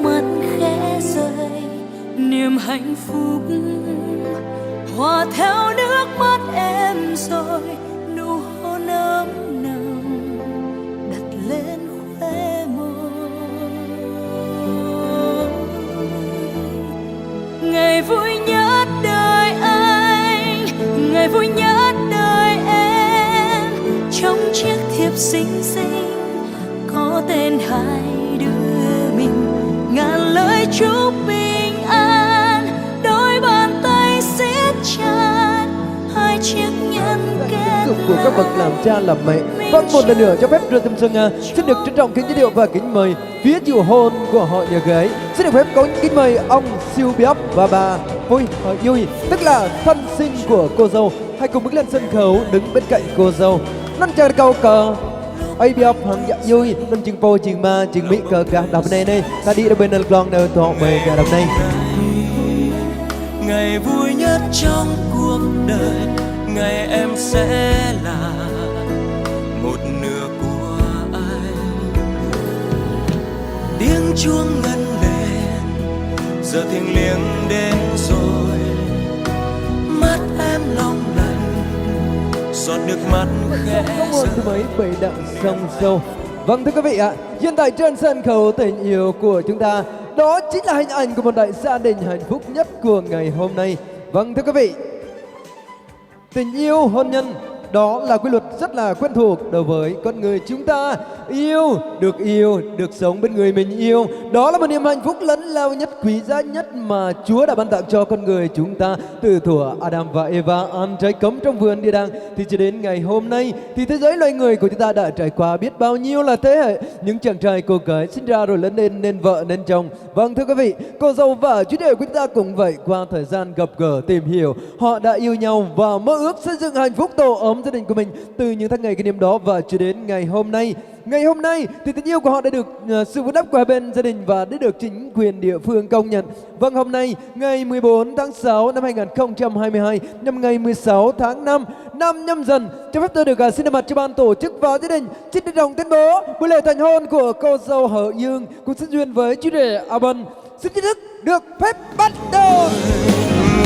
mắt khẽ rơi, niềm hạnh phúc hòa theo nước mắt em rồi, nụ hôn ấm nồng đặt lên khóe môi. Ngày vui nhất đời anh, ngày vui nhất đời em, trong chiếc thiệp xinh xinh có tên hai đứa mình, ngàn lời chúc bình an, đôi bàn tay siết chặt, hai chiếc nhẫn kết của các bậc làm cha làm mẹ. Vâng, một lần nữa cho phép Rơ Tâm Sương xin được trân trọng kính giới thiệu và kính mời phía chiều hôn của họ nhà gái. Xin được phép có kính mời ông Siêu Bióc và bà Vui Hỏi Vui, tức là thân sinh của cô dâu, hãy cùng bước lên sân khấu đứng bên cạnh cô dâu. Năn chờ câu cờ ai bióc hàng dạ vui năn chừng po chừng ma chừng mỹ cờ cả đập này này ta đi ở bên lần long nơi thọ mời cả đập này. Ngày vui nhất trong cuộc đời, ngày em sẽ là một nửa của anh. Tiếng chuông ngân lên, giờ thiêng liêng đến rồi, mắt em long lanh, giọt nước mắt khẽ rơi. Thứ mấy bảy đặng sông sâu. Vâng thưa quý vị ạ, hiện tại trên sân khấu tình yêu của chúng ta, đó chính là hình ảnh của một đại gia đình hạnh phúc nhất của ngày hôm nay. Vâng thưa quý vị, tình yêu hôn nhân đó là quy luật rất là quen thuộc đối với con người chúng ta. Yêu, được sống bên người mình yêu, đó là một niềm hạnh phúc lớn lao nhất, quý giá nhất mà Chúa đã ban tặng cho con người chúng ta từ thuở Adam và Eva ăn trái cấm trong vườn địa đàng. Thì cho đến ngày hôm nay thì thế giới loài người của chúng ta đã trải qua biết bao nhiêu là thế hệ những chàng trai cô gái sinh ra rồi lớn lên nên vợ nên chồng. Vâng thưa quý vị, cô dâu và chú rể của chúng ta cũng vậy, qua thời gian gặp gỡ tìm hiểu, họ đã yêu nhau và mơ ước xây dựng hạnh phúc tổ ấm gia đình của mình từ những tháng ngày kỷ niệm đó và cho đến ngày hôm nay. Ngày hôm nay thì tình yêu của họ đã được sự vun đắp của hai bên gia đình và đã được chính quyền địa phương công nhận. Vâng, hôm nay ngày 14 tháng 6 năm 2022, nhằm ngày 16 tháng 5 năm Nhâm Dần, cho phép tôi được xin thay mặt cho ban tổ chức và gia đình xin trân trọng tuyên bố buổi lễ thành hôn của cô dâu Hở Dương cùng sinh duyên với chú rể A Bân xin chính thức được phép bắt đầu.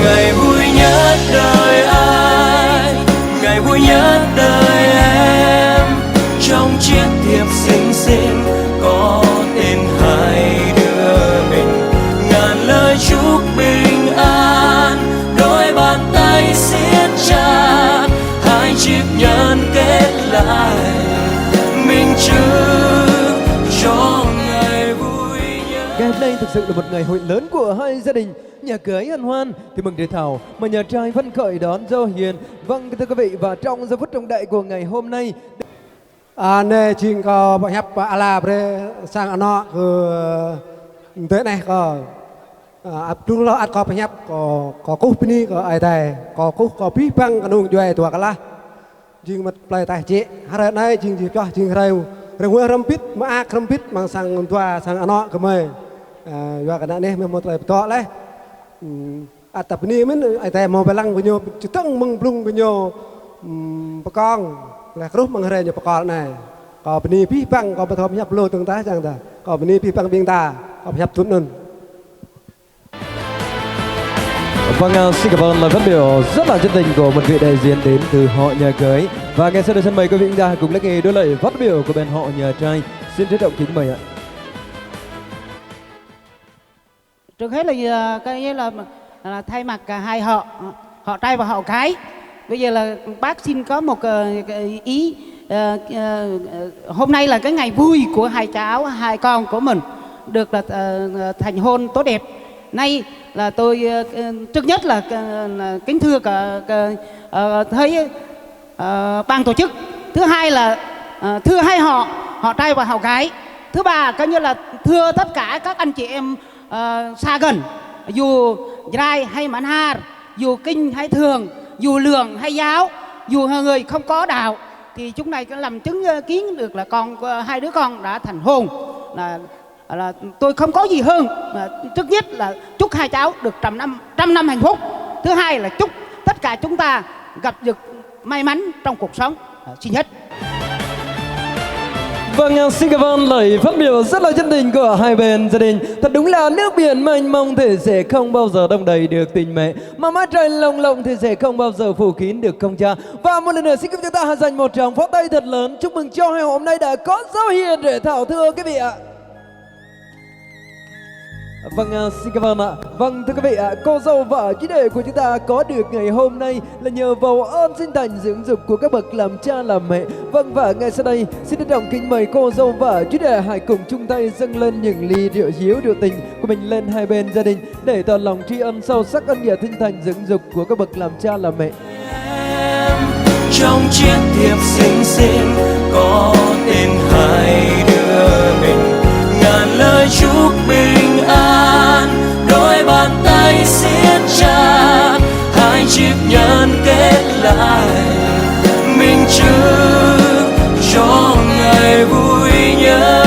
Ngày vui nhất đời anh, ngày vui nhất đời em, trong chiếc thiệp xinh xinh có tên hai đứa mình, ngàn lời chúc bình an, đôi bàn tay siết chặt, hai chiếc nhẫn kết lại minh chứng cho ngày vui nhất. Ngày hôm nay thực sự là một ngày hội lớn của hai gia đình. Nhà cưới hân hoan thì mừng trời thảo mà nhà trai phấn khởi đón dâu hiền. Vâng thưa quý vị, và trong giây phút trọng đại của ngày hôm nay nè chính có bọn hẹp ala bre sang ano cứ tới này có trung lo có bọn hẹp có cú pini có ai tài có cú có pi băng cái nung juai tua kalah chính mặt play tài chế hari này chính chỉ cho chính rêu rêu rempit mà rempit mang sang tua sang ano cái mày jual cái này mình một to lấy atap ni mình ai tài mau belang punya cutang mengplung punya pekong là rút mang rêu cho pekong này có pini pi băng có bethom hẹp lô tung ta chẳng ta có pini pi băng biên ta có hẹp tút nun. Vâng, xin cảm ơn lời phát biểu rất là chân tình của một vị đại diện đến từ họ nhà cưới. Và ngay sau đây xin mời quý vị chúng ta cùng lắng nghe đôi lời phát biểu của bên họ nhà trai. Xin trân trọng kính mời ạ. Trước hết là coi như là thay mặt cả hai họ trai và họ gái. Bây giờ là bác xin có một ý. Hôm nay là cái ngày vui của hai cháu, hai con của mình được là thành hôn tốt đẹp. Nay là tôi trước nhất là kính thưa thấy ban tổ chức. Thứ hai là thưa hai họ trai và họ gái. Thứ ba coi như là thưa tất cả các anh chị em xa gần, dù trai hay mãn hà, dù kinh hay thường, dù lường hay giáo, dù người không có đạo, thì chúng này có làm chứng kiến được là hai đứa con đã thành hôn. Là tôi không có gì hơn. Trước nhất là chúc hai cháu được trăm năm hạnh phúc. Thứ hai là chúc tất cả chúng ta gặp được may mắn trong cuộc sống. Xin hết. Vâng, xin cảm ơn lời phát biểu rất là chân tình của hai bên gia đình. Thật đúng là nước biển mênh mông thì sẽ không bao giờ đong đầy được tình mẹ, mà mái trời lồng lộng thì sẽ không bao giờ phủ kín được công cha. Và một lần nữa xin chúng ta dành một tràng pháo tay thật lớn chúc mừng cho hai hôm nay đã có dấu hiền để thảo thưa quý vị ạ. Vâng, xin cảm ơn ạ. Vâng, thưa quý vị ạ, cô dâu vợ chú rể của chúng ta có được ngày hôm nay là nhờ vào ơn sinh thành dưỡng dục của các bậc làm cha làm mẹ. Vâng, và ngay sau đây xin trân trọng kính mời cô dâu vợ chú rể hãy cùng chung tay dâng lên những ly rượu hiếu rượu tình của mình lên hai bên gia đình để tỏ lòng tri ân sâu sắc ân nghĩa sinh thành dưỡng dục của các bậc làm cha làm mẹ. Trong chiếc thiệp xinh xinh có tên hai đứa mình, ngàn lời chúc bình an, đôi bàn tay siết chặt, hai chiếc nhẫn kết lại, minh chứng cho ngày vui nhất.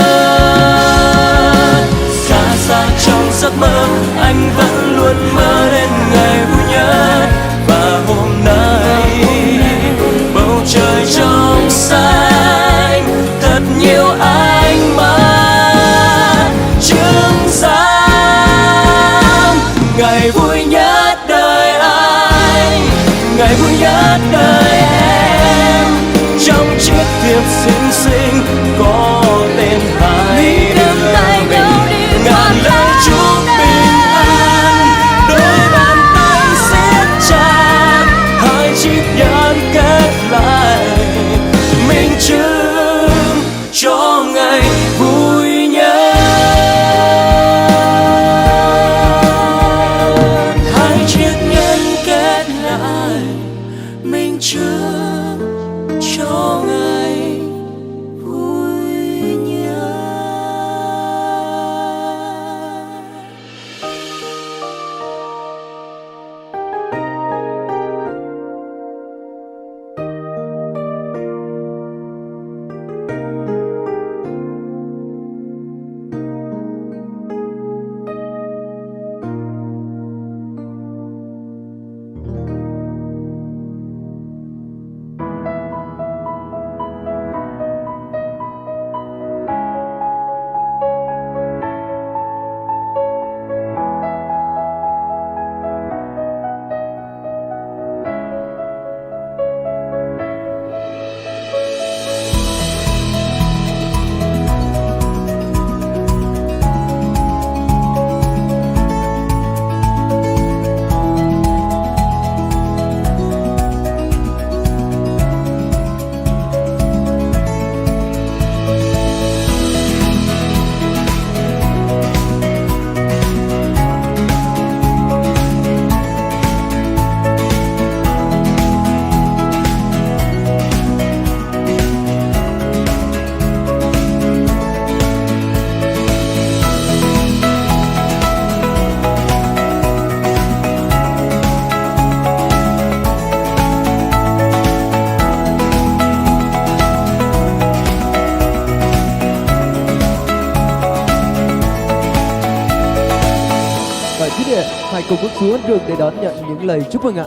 Xa xa trong giấc mơ anh vẫn luôn mơ đến ngày vui nhất, và hôm nay bầu trời trong xanh thật nhiều ánh mắt chứng giám. Ngày vui nhất đời anh, ngày vui nhất đời em, trong chiếc thiệp xinh xinh có tên hai đứa mình, ngàn lời chúc bình an, đôi bàn tay siết chặt, hai chiếc nhẫn kết lại, minh chứng cho ngày vui nhất. Hai chiếc nhẫn kết lại, minh chứng cho ngày vui nhất. Hãy cùng bước xuống đường để đón nhận những lời chúc mừng ạ.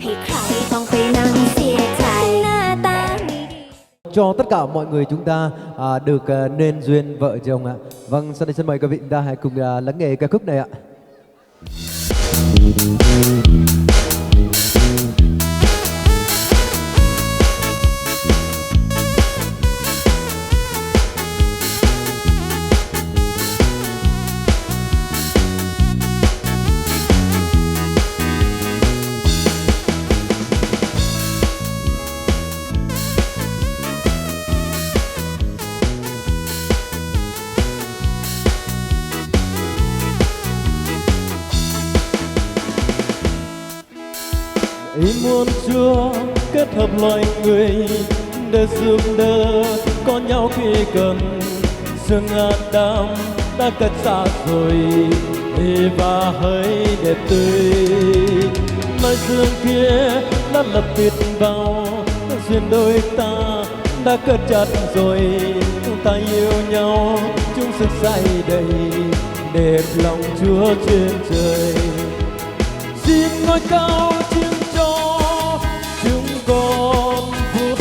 ให้ใครต้องไปนั่งเสียใจหน้าตาไม่ดี Cho tất cả mọi người chúng ta được nên duyên vợ chồng ạ. Vâng, sau đây xin mời quý vị chúng ta hãy cùng lắng nghe ca khúc này ạ. Ý muốn Chúa kết hợp loài người để giúp đỡ có nhau khi cần. Dương Adam đã cất xa rồi và hơi đẹp tươi. Mai dương kia đã lập tuyệt vào, duyên đôi ta đã kết chặt rồi. Chúng ta yêu nhau chung sức say đầy, đẹp lòng Chúa trên trời. Xin ngôi cao chiên cho chúng con phút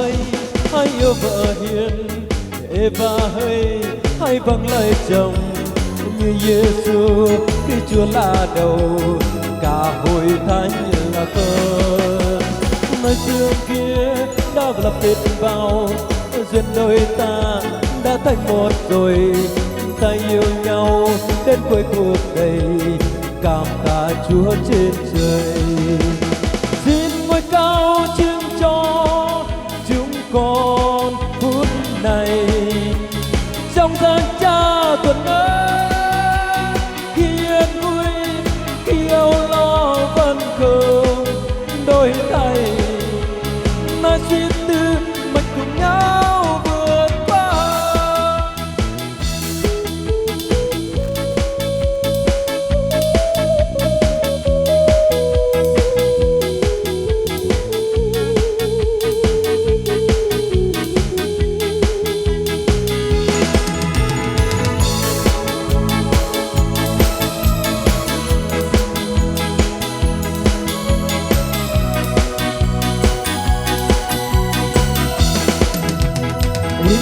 ơi hãy yêu vợ hiền, Eva ơi hãy vâng lời chồng, như Giêsu khi Chúa là đầu, cả hội thánh là con. Nơi xưa kia đã lập kết vào, duyên đôi ta đã thành một rồi, ta yêu nhau đến cuối cuộc đời, cảm tạ Chúa trên trời. Xin ngôi cao chứng cho chúng con phút này, trong tháng cha tuần ơi, khi yên vui khi âu lo vẫn không đổi thay, nói suy tư mình cùng nhau vượt qua.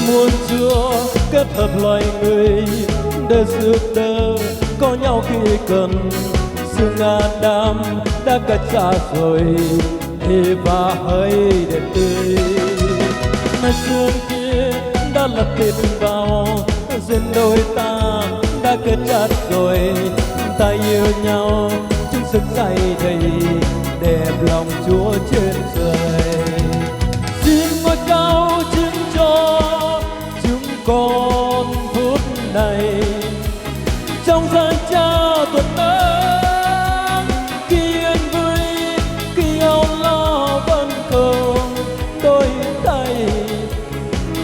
Muôn Chúa kết hợp loài người để giúp đỡ có nhau khi cần. Xương Adam đã cất xa rồi, Eva hãy đẹp tươi. Mai xương kia đã lập kết vào, duyên đôi ta đã kết chặt rồi. Ta yêu nhau chung sức say đầy, đẹp lòng Chúa trên trời. Xin ngôi cao chứng cho con phút này, trong gian cha tuần ơi, khi yên vui khi âu lo vẫn không đổi thay,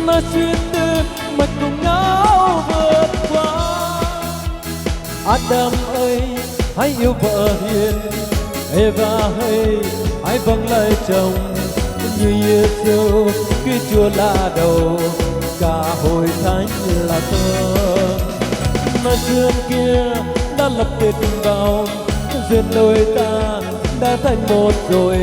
mà suy tư mà cùng nhau vượt qua. Adam ơi hãy yêu vợ hiền, Eva ơi hãy vâng lời chồng, như Giêsu khi Chúa là đầu, cả hội thánh là con. Mà xưa kia đã lập kết vào, duyên đôi ta đã thành một rồi,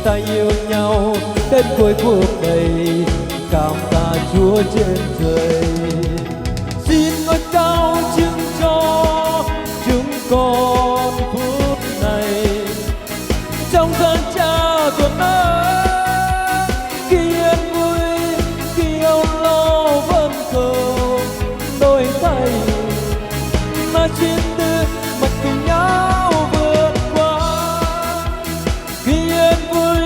ta yêu nhau đến cuối cuộc đời, cảm tạ Chúa trên trời. Xin ngôi cao chứng cho chúng con phút này, trong gian cha tuần ơi, khi yên vui khi âu lo vẫn không đổi thay, mà chuyên tư mà cùng nhau vượt qua. Khi yên vui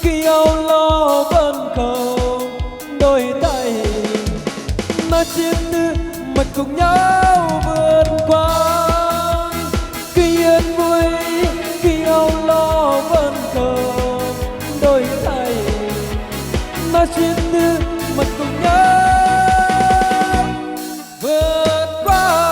khi âu lo vẫn không đổi thay, mà chuyên tư mà cùng nhau vượt qua. Khi yên vui khi âu lo vẫn không đổi thay, mà chuyên tư mà cùng nhau vượt qua.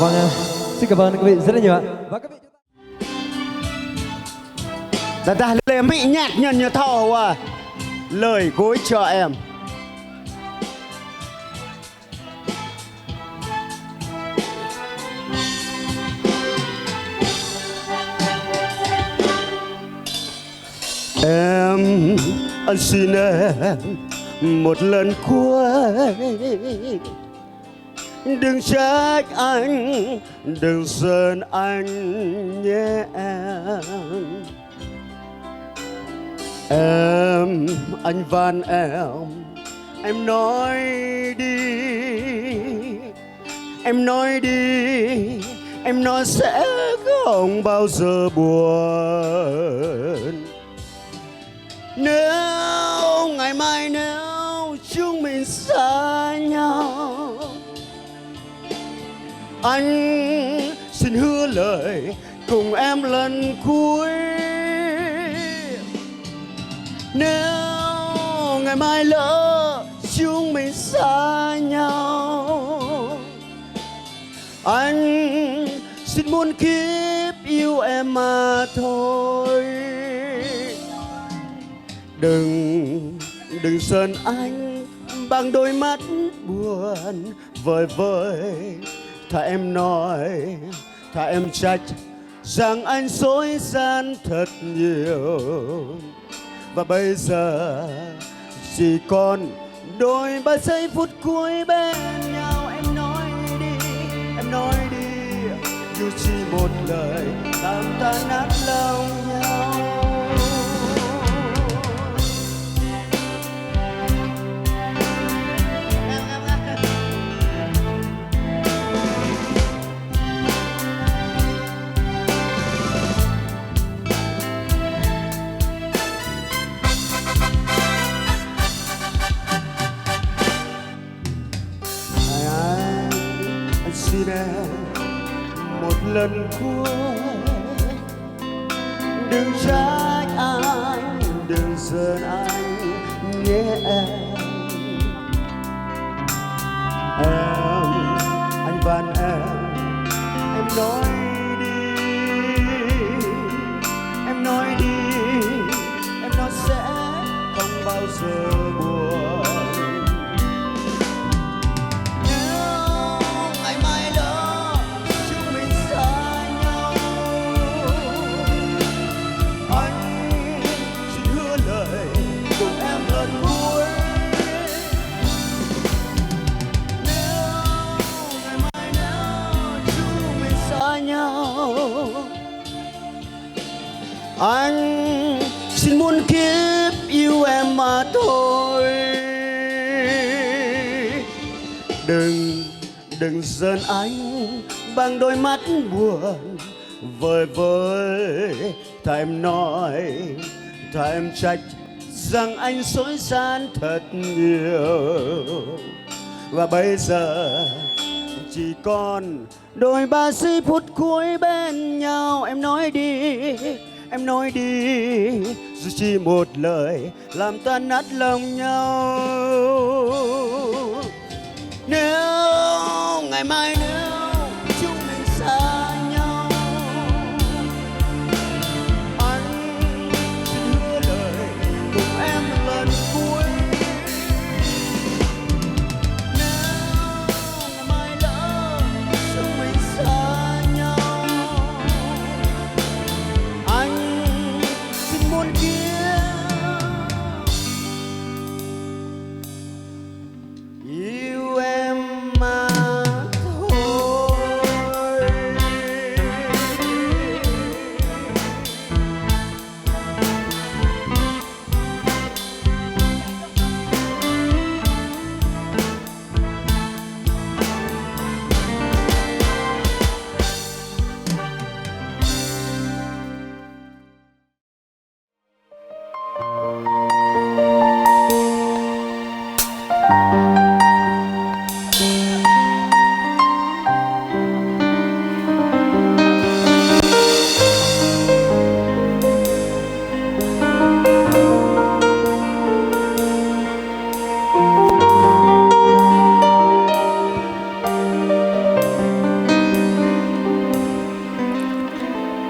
Vâng, xin cảm ơn quý vị rất là nhiều ạ. Và quý vị Đã ta lên bị nhạt nhân như thầu à. Lời gối cho em. Em anh xin em một lần cuối, đừng trách anh, đừng giận anh nhé em. Em, anh van em nói đi, em nói đi, em nói sẽ không bao giờ buồn. Nếu ngày mai nếu chúng mình xa nhau, anh xin hứa lời cùng em lần cuối. Nếu ngày mai lỡ chúng mình xa nhau, anh xin muôn kiếp yêu em mà thôi. Đừng giận anh bằng đôi mắt buồn, vời vợi. Thà em nói, thà em trách rằng anh dối gian thật nhiều. Và bây giờ chỉ còn đôi ba giây phút cuối bên nhau. Em nói đi, dù chỉ một lời làm ta nát lòng nhau. Xin em một lần cuối đừng trách anh, đừng giận anh nhé em. Anh van em nói đi, em nói đi, em nói sẽ không bao giờ buồn. Anh xin muôn kiếp yêu em mà thôi. Đừng giận anh bằng đôi mắt buồn vời vợi. Thà em nói, thà em trách rằng anh dối gian thật nhiều. Và bây giờ chỉ còn đôi ba giây phút cuối bên nhau. Em nói đi, dù chỉ một lời làm ta nát lòng nhau. Nếu ngày mai nếu chúng mình xa nhau, anh xin hứa lời cùng em lần cuối. Nếu ngày mai lỡ chúng mình xa nhau, anh xin muôn kiếp yêu em mà thôi.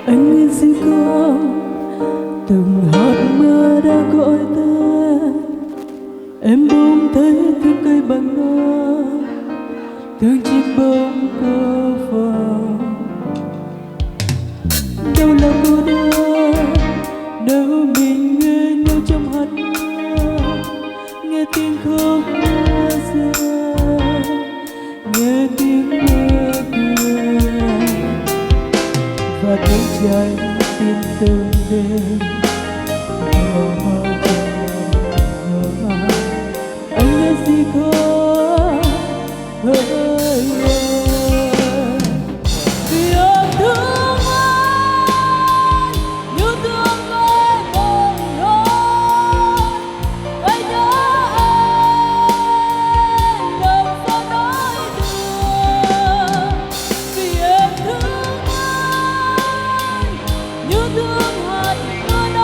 Anh nghe xin có từng hạt mưa đã gọi tên em, bỗng thấy thương cây bằng nó, thương chiếc bóng cơ phòng. Đâu là cô đơn, đâu mình nghe nhau trong hạt mưa, nghe tiếng khóc mưa rơi, nghe tiếng mưa cười và tiếng trái tim từng đêm. Anh nghe gì không hơi vì em thương anh như thương người còn nói. Anh nhớ anh làm sao nói được vì em thương anh như thương hạt mưa.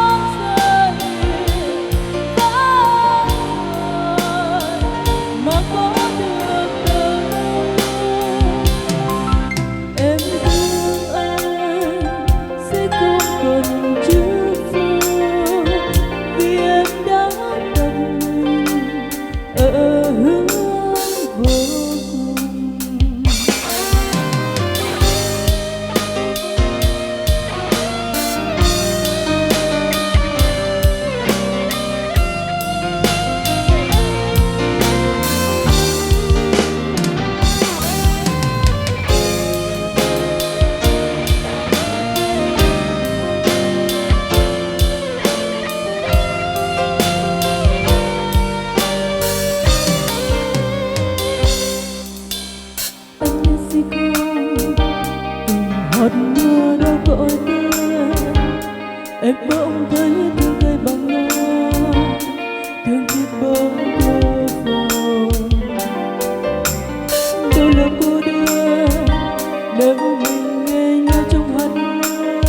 gì không từng hạt mưa đã vội tên em bỗng thấy thương cây bằng ngõ thương thiết bỗng vô vọng đâu là cô đơn nếu mình nghe nhau trong hạt mưa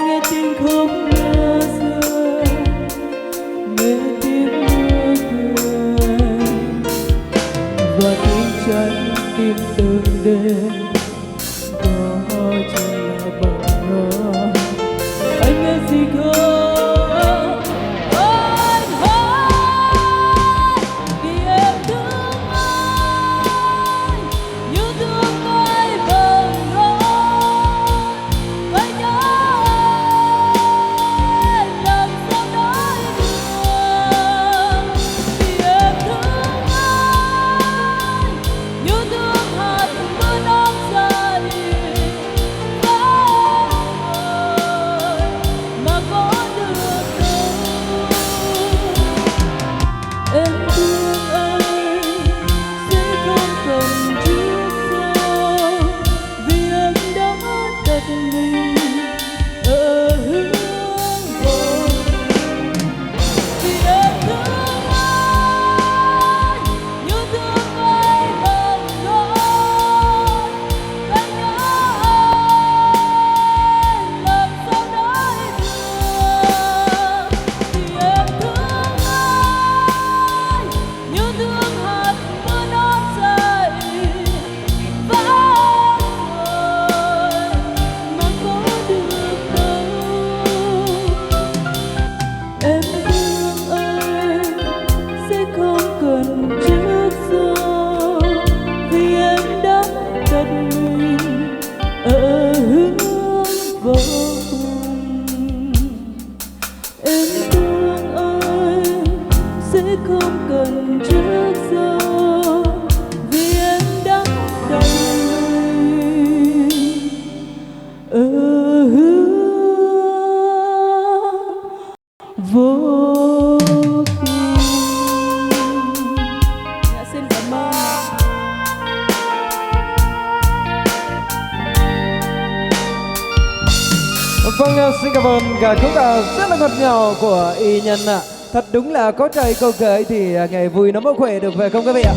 nghe tiếng khóc mưa rơi nghe tiếng mưa cười và tiếng trái tim từng đêm có chỉ là bằng ngỡ anh nghe gì không anh hỏi vì em thương anh như thương ai bằng ngỡ phải nhớ anh làm sao nói được vì em thương anh như thương hạt mưa nóng dày mà có được đâu em thương anh sẽ không cần trước sau vì em đã đặt mình ở hướng vô vì em thương anh như thương ai bằng ngón anh nhớ anh làm sao nói được vì em thương anh như thương hạt mưa nóng dày vắng người mà có được đâu em thương anh sẽ không cần trước sau vì em đã đặt mình ở hướng vô cùng em thương anh sẽ không cần trước sau vì em đã đặt mình ở hướng vô cùng. Dạ, xin cảm ơn. Vâng, xin cảm ơn ca khúc rất là ngọt ngào của Y Nhân ạ. Thật đúng là có trai câu gái thì ngày vui nó mới khỏe được phải không quý vị ạ?